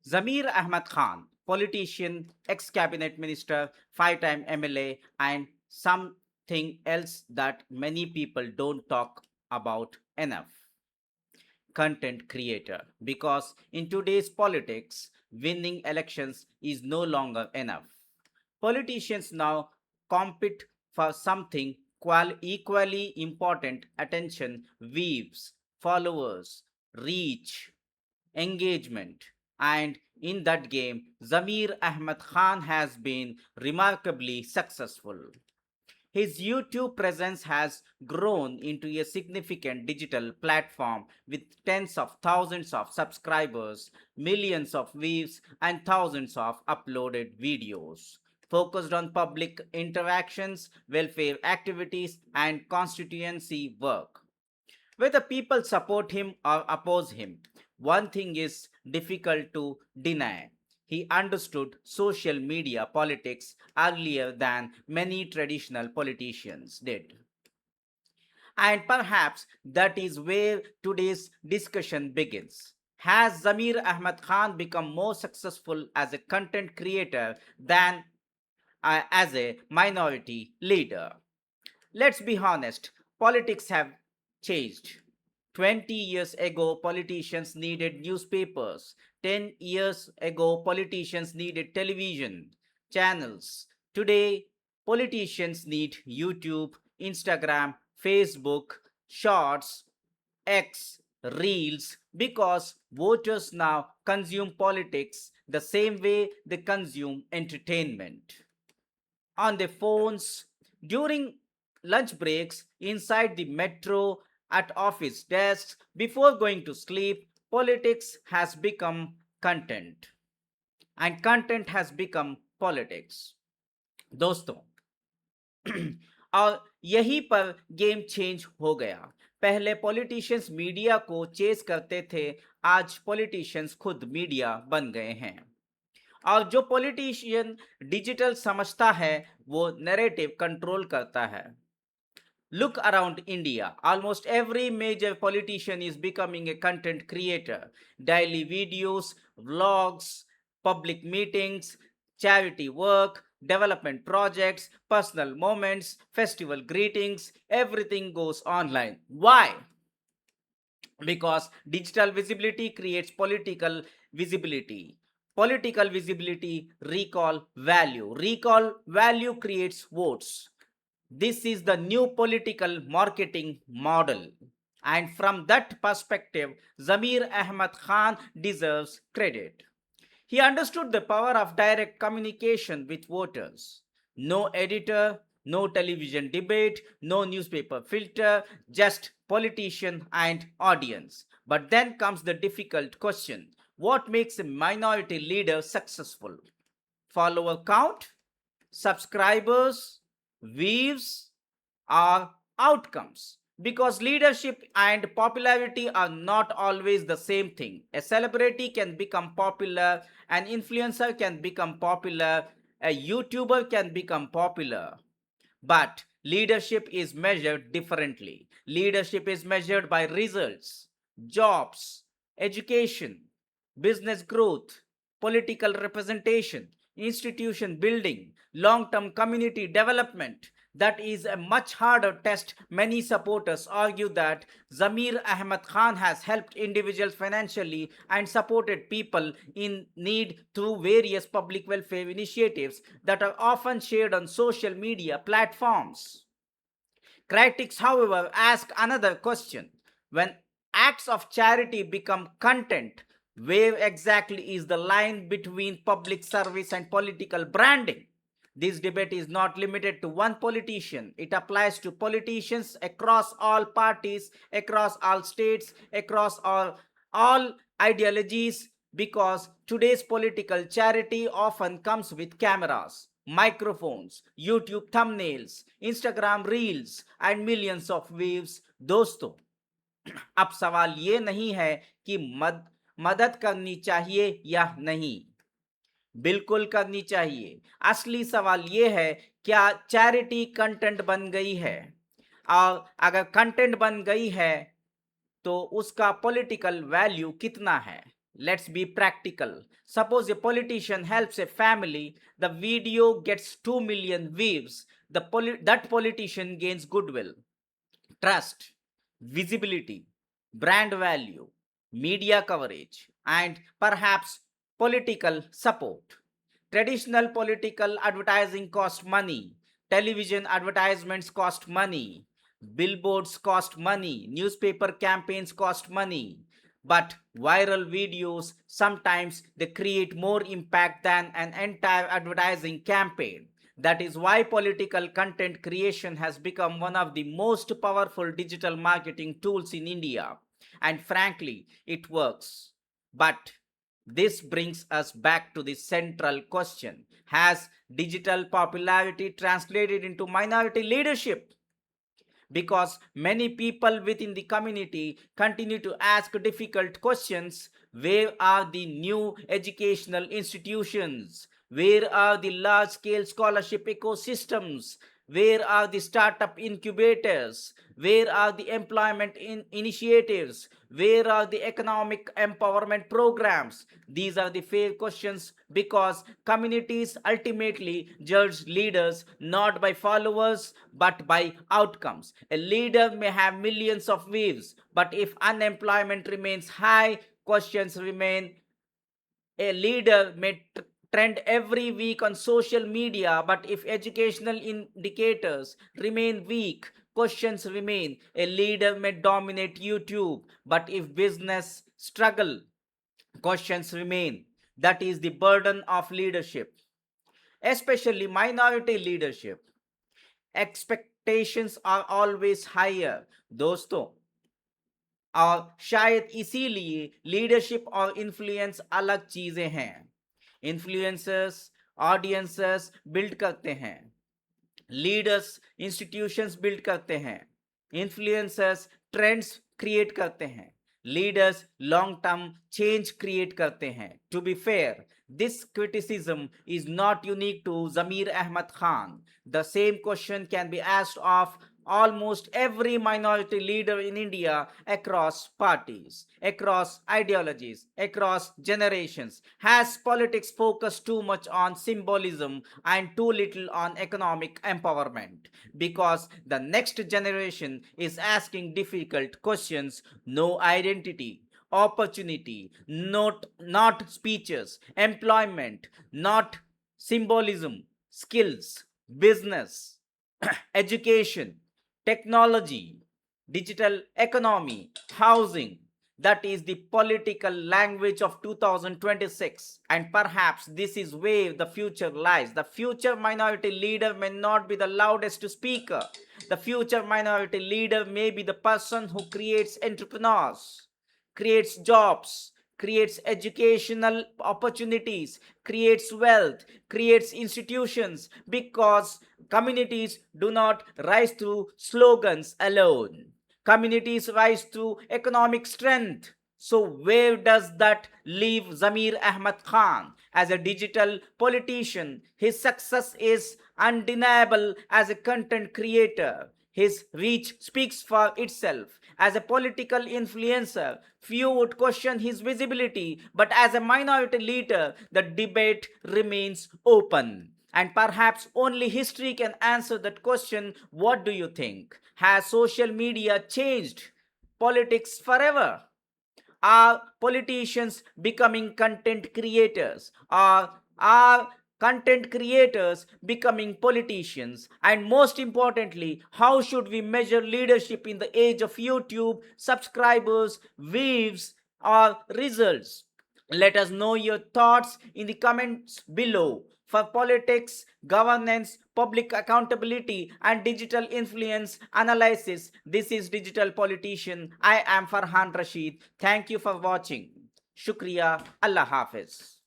Zameer Ahmed Khan, politician, ex-cabinet minister, five-time MLA, and something else that many people don't talk about enough. Content creator. Because in today's politics, winning elections is no longer enough. Politicians now compete for something equally important: attention, views, followers, reach, engagement. And in that game, Zameer Ahmed Khan has been remarkably successful. His YouTube presence has grown into a significant digital platform with tens of thousands of subscribers, millions of views, and thousands of uploaded videos. Focused on public interactions, welfare activities, and constituency work. Whether people support him or oppose him, one thing is difficult to deny: he understood social media politics earlier than many traditional politicians did. And perhaps that is where today's discussion begins. Has Zameer Ahmed Khan become more successful as a content creator than as a minority leader? Let's be honest, politics have changed. 20 years ago, politicians needed newspapers. 10 years ago, politicians needed television channels. Today, politicians need YouTube, Instagram, Facebook, Shorts, X, Reels, because voters now consume politics the same way they consume entertainment. On their phones, during lunch breaks, inside the metro, at office desks, before going to sleep, politics has become content and content has become politics. दोस्तों, और यहीं पर game change हो गया. पहले politicians media को chess करते थे, आज पॉलिटिशियंस खुद मीडिया बन गए हैं. और जो पॉलिटिशियन डिजिटल समझता है, वो नैरेटिव कंट्रोल करता है. Look around India. Almost every major politician is becoming a content creator. Daily videos, vlogs, public meetings, charity work, development projects, personal moments, festival greetings, everything goes online. Why? Because digital visibility creates political visibility. Political visibility recall value. Recall value creates votes. This is the new political marketing model. And from that perspective, Zameer Ahmed Khan deserves credit. He understood the power of direct communication with voters. No editor, no television debate, no newspaper filter, just politician and audience. But then comes the difficult question: what makes a minority leader successful? Follower count, subscribers, views, or outcomes? Because leadership and popularity are not always the same thing. A celebrity can become popular, an influencer can become popular, a YouTuber can become popular. But leadership is measured differently. Leadership is measured by results, jobs, education, business growth, political representation, institution building, long term community development. That is a much harder test. Many supporters argue that Zameer Ahmed Khan has helped individuals financially and supported people in need through various public welfare initiatives that are often shared on social media platforms. Critics, however, ask another question: when acts of charity become content, where exactly is the line between public service and political branding? This debate is not limited to one politician. It applies to politicians across all parties, across all states, across all ideologies, because today's political charity often comes with cameras, microphones, YouTube thumbnails, Instagram reels and millions of views. दोस्तों, अब सवाल ये नहीं है कि मदद करनी चाहिए या नहीं. बिल्कुल करनी चाहिए. असली सवाल ये है, क्या चैरिटी कंटेंट बन गई है? और अगर कंटेंट बन गई है, तो उसका पॉलिटिकल वैल्यू कितना है? Let's be practical. Suppose a politician helps a family, the video gets 2 million views. That politician gains goodwill, trust, visibility, brand value, media coverage, and perhaps political support. Traditional political advertising cost money, television advertisements cost money, billboards cost money, newspaper campaigns cost money. But viral videos sometimes they create more impact than an entire advertising campaign. That is why political content creation has become one of the most powerful digital marketing tools in India. And frankly, it works. But this brings us back to the central question. Has digital popularity translated into minority leadership? Because many people within the community continue to ask difficult questions. Where are the new educational institutions? Where are the large scale scholarship ecosystems? Where are the startup incubators? Where are the employment initiatives? Where are the economic empowerment programs? These are the fair questions because communities ultimately judge leaders not by followers but by outcomes. A leader may have millions of views, but if unemployment remains high, questions remain. A leader may trend every week on social media, but if educational indicators remain weak, questions remain. A leader may dominate YouTube, but if business struggle, questions remain. That is the burden of leadership, especially minority leadership. Expectations are always higher. दोस्तों, और शायद इसीलिए leadership और influence अलग चीजें हैं. Influencers audiences build करते हैं, लीडर्स इंस्टीट्यूशंस बिल्ड करते हैं, इन्फ्लुएंसर्स ट्रेंड्स क्रिएट करते हैं, leaders long term change create करते हैं. To be fair, this criticism is not unique to Zameer Ahmed Khan. The same question can be asked of almost every minority leader in India across parties, across ideologies, across generations. Has politics focused too much on symbolism and too little on economic empowerment? Because the next generation is asking difficult questions. No identity, opportunity, not speeches, employment, not symbolism, skills, business, education, technology, digital economy, housing. That is the political language of 2026. And perhaps this is where the future lies. The future minority leader may not be the loudest speaker. The future minority leader may be the person who creates entrepreneurs, creates jobs, creates educational opportunities, creates wealth, creates institutions, because communities do not rise through slogans alone. Communities rise through economic strength. So where does that leave Zameer Ahmed Khan as a digital politician? His success is undeniable as a content creator. His reach speaks for itself. As a political influencer, few would question his visibility, but as a minority leader, the debate remains open. And perhaps only history can answer that question. What do you think? Has social media changed politics forever? Are politicians becoming content creators? Are content creators becoming politicians? And most importantly, how should we measure leadership in the age of YouTube, subscribers, views, or results? Let us know your thoughts in the comments below. For politics, governance, public accountability, and digital influence analysis, this is Digital Politician. I am Farhan Rasheed. Thank you for watching. Shukriya. Allah Hafiz.